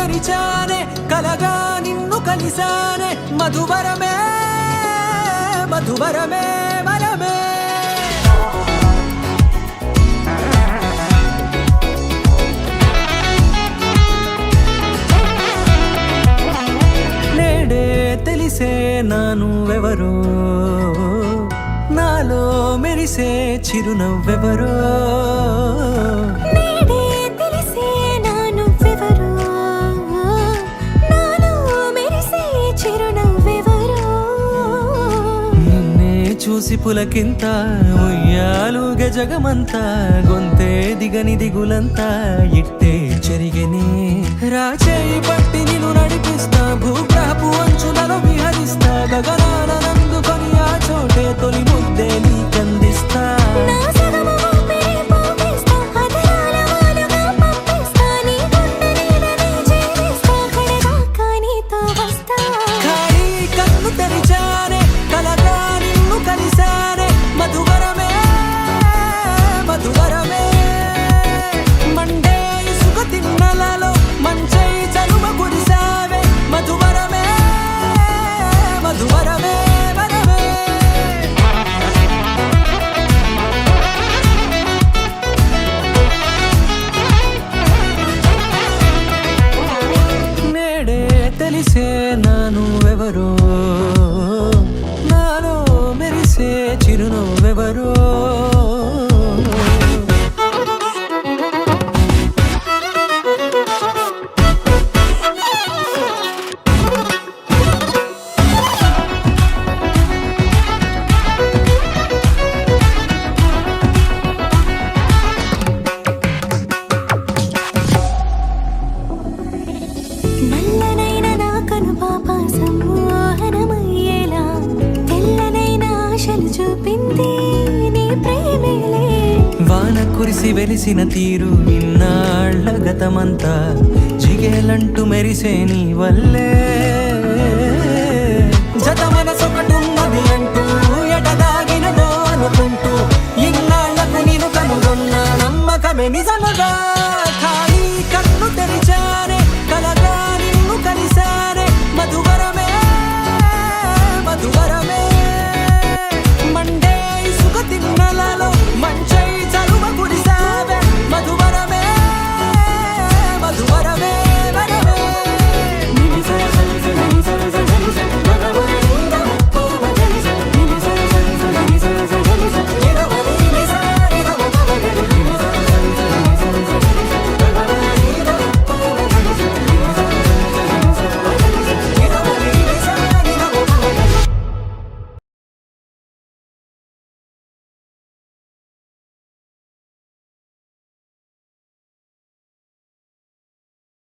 తెరిచానే కలగా నిన్ను కలిసానే మధువరమే మధువరమే వరమే నేడే తెలిసే నానువెవరో నాలో మెరిసే చిరునవ్వెవరో చూసి పులకింత ఉయ్యాలుగ జగమంతా గొంతే దిగని దిగులంతా ఇట్టే చెరిగని రాచేయి పట్టి నిన్ను నడిపిస్తా భూగ్రహపు అంచులలో విహరిస్తా గగనాల నందుకొని ఆ చోటే తొలి ముద్దే నీకందిస్తా తెలిసే నానువెవరో నాలో మెరిసే చిరునవ్వెవరో వాన కురిసి వెలిసిన తీరు ఇన్నాళ్ల గతమంతా జిగేలంటూ మెరిసే నీ వల్లే